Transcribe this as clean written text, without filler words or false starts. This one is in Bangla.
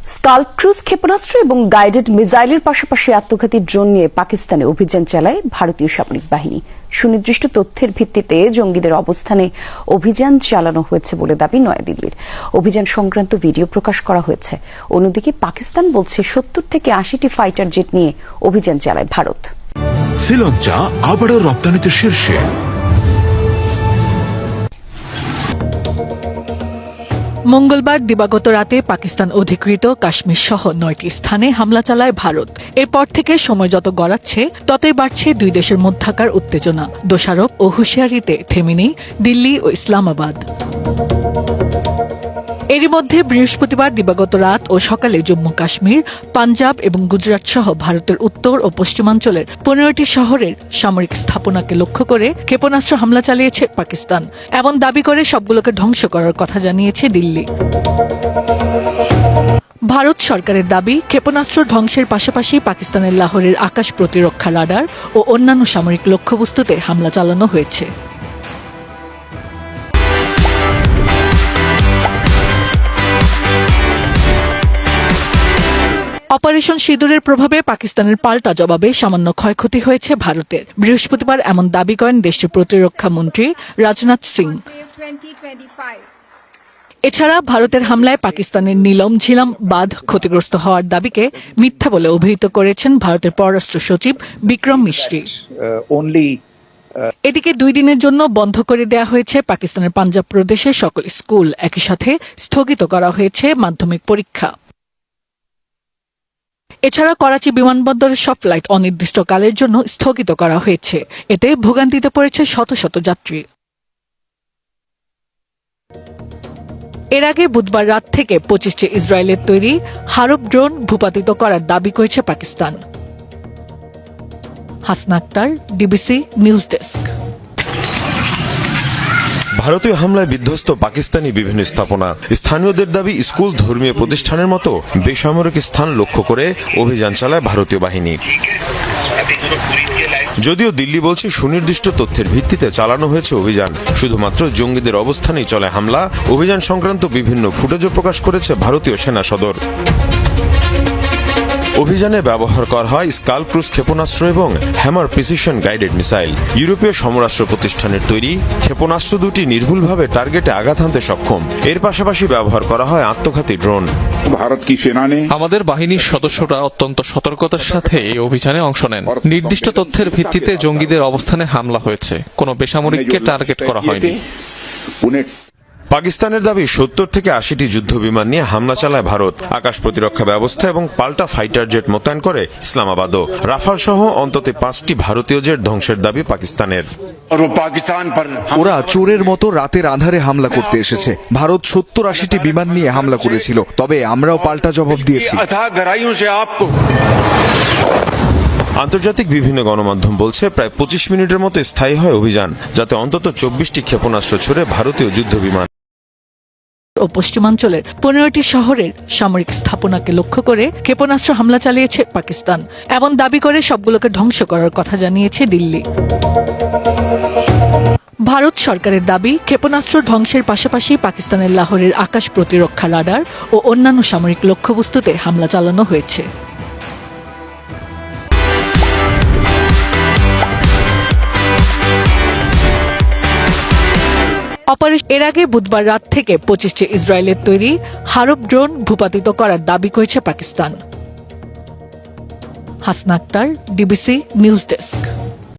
স্কাল্প ক্রুজ ক্ষেপণাস্ত্র এবং গাইডেড মিসাইলের পাশাপাশি আত্মঘাতী ড্রোন নিয়ে পাকিস্তানে অভিযান চালায় ভারতীয় সামরিক বাহিনী। সুনির্দিষ্ট তথ্যের ভিত্তিতে জঙ্গিদের অবস্থানে অভিযান চালানো হয়েছে বলে দাবি নয়াদিল্লির। অভিযান সংক্রান্ত ভিডিও প্রকাশ করা হয়েছে। অন্যদিকে পাকিস্তান বলছে ৭০ থেকে ৮০টি ফাইটার জেট নিয়ে অভিযান চালায় ভারত। শ্রীলঙ্কা আবারও রপ্তানিতে শীর্ষে। মঙ্গলবার দিবাগত রাতে পাকিস্তান অধিকৃত কাশ্মীর সহ ৯টি স্থানে হামলা চালায় ভারত। এরপর থেকে সময় যত গড়াচ্ছে ততই বাড়ছে দুই দেশের মধ্যকার উত্তেজনা। দোষারোপ ও হুঁশিয়ারিতে থেমেনি দিল্লি ও ইসলামাবাদ। এরই মধ্যে বৃহস্পতিবার দিবাগত রাত ও সকালে জম্মু কাশ্মীর, পাঞ্জাব এবং গুজরাট সহ ভারতের উত্তর ও পশ্চিমাঞ্চলের ১৫টি শহরের সামরিক স্থাপনাকে লক্ষ্য করে ক্ষেপণাস্ত্র হামলা চালিয়েছে পাকিস্তান। এমন দাবি করে সবগুলোকে ধ্বংস করার কথা জানিয়েছে দিল্লি। ভারত সরকারের দাবি, ক্ষেপণাস্ত্র ধ্বংসের পাশাপাশি পাকিস্তানের লাহোরের আকাশ প্রতিরক্ষা রাডার ও অন্যান্য সামরিক লক্ষ্যবস্তুতে হামলা চালানো হয়েছে। অপারেশন সিঁদুরের প্রভাবে পাকিস্তানের পাল্টা জবাবে সামান্য ক্ষয়ক্ষতি হয়েছে ভারতের। বৃহস্পতিবার এমন দাবি করেন দেশটির প্রতিরক্ষা মন্ত্রী রাজনাথ সিং। এছাড়া ভারতের হামলায় পাকিস্তানের নীলম ঝিলাম বাঁধ ক্ষতিগ্রস্ত হওয়ার দাবিকে মিথ্যা বলে অভিহিত করেছেন ভারতের পররাষ্ট্র সচিব বিক্রম মিশ্রি। এদিকে ২ দিনের জন্য বন্ধ করে দেয়া হয়েছে পাকিস্তানের পাঞ্জাব প্রদেশের সকল স্কুল। একই সাথে স্থগিত করা হয়েছে মাধ্যমিক পরীক্ষা। এছাড়া করাচি বিমানবন্দরের সব ফ্লাইট অনির্দিষ্টকালের জন্য স্থগিত করা হয়েছে। এতে ভোগান্তিতে পড়েছে শত শত যাত্রী। এর আগে বুধবার রাত থেকে ২৫টি ইসরায়েলের তৈরি হারব ড্রোন ভূপাতিত করার দাবি করেছে Pakistan. Hasna Akhtar, DBC news desk. ভারতীয় হামলায় বিধ্বস্ত পাকিস্তানি বিভিন্ন স্থাপনা। স্থানীয়দের দাবি, স্কুল, ধর্মীয় প্রতিষ্ঠানের মতো বেসামরিক স্থান লক্ষ্য করে অভিযান চালায় ভারতীয় বাহিনী। যদিও দিল্লি বলছে সুনির্দিষ্ট তথ্যের ভিত্তিতে চালানো হয়েছে অভিযান। শুধুমাত্র জঙ্গিদের অবস্থানেই চলে হামলা। অভিযান সংক্রান্ত বিভিন্ন ফুটেজও প্রকাশ করেছে ভারতীয় সেনা সদর। অভিযানে ব্যবহার করা হয় স্কাল্প ক্রুজ ক্ষেপণাস্ত্র এবং হ্যামার প্রিসিশন গাইডেড মিসাইল। ইউরোপীয় সমরাস্ত্র প্রতিষ্ঠানের তৈরি ক্ষেপণাস্ত্র দুটি নির্ভুলভাবে টার্গেটে আঘাত হানতে সক্ষম। এর পাশাপাশি ব্যবহার করা হয় আত্মঘাতী ড্রোন। আমাদের বাহিনীর সদস্যরা অত্যন্ত সতর্কতার সাথে এই অভিযানে অংশ নেন। নির্দিষ্ট তথ্যের ভিত্তিতে জঙ্গিদের অবস্থানে হামলা হয়েছে, কোনো বেসামরিককে টার্গেট করা হয়নি। পাকিস্তানের দাবি, ৭০ থেকে ৮০টি যুদ্ধ বিমান নিয়ে হামলা চালায় ভারত। আকাশ প্রতিরক্ষা ব্যবস্থা এবং পাল্টা ফাইটার জেট মোতায়েন করে ইসলামাবাদও। রাফাল সহ অন্তত ৫টি ভারতীয় জেট ধ্বংসের দাবি পাকিস্তানের। ওরা চোরের মতো রাতের আঁধারে হামলা করতে এসেছে। ভারত ৭০-৮০টি বিমান নিয়ে হামলা করেছিল, তবে আমরাও পাল্টা জবাব দিয়েছি। আন্তর্জাতিক বিভিন্ন গণমাধ্যম বলছে প্রায় ২৫ মিনিটের মতো স্থায়ী হয় অভিযান, যাতে অন্তত ২৪টি ক্ষেপণাস্ত্র ছুড়ে ভারতীয় যুদ্ধ বিমান ও পশ্চিমাঞ্চলের ১৫টি শহরের সামরিক স্থাপনাকে লক্ষ্য করে ক্ষেপণাস্ত্র হামলা চালিয়েছে পাকিস্তান। এমন দাবি করে সবগুলোকে ধ্বংস করার কথা জানিয়েছে দিল্লি। ভারত সরকারের দাবি, ক্ষেপণাস্ত্র ধ্বংসের পাশাপাশি পাকিস্তানের লাহোরের আকাশ প্রতিরক্ষা রাডার ও অন্যান্য সামরিক লক্ষ্যবস্তুতে হামলা চালানো হয়েছে। এর আগে বুধবার রাত থেকে ২৫টি ইসরায়েলের তৈরি হারব ড্রোন ভূপাতিত করার দাবি করেছে Pakistan. Hasna Akhtar, DBC news desk.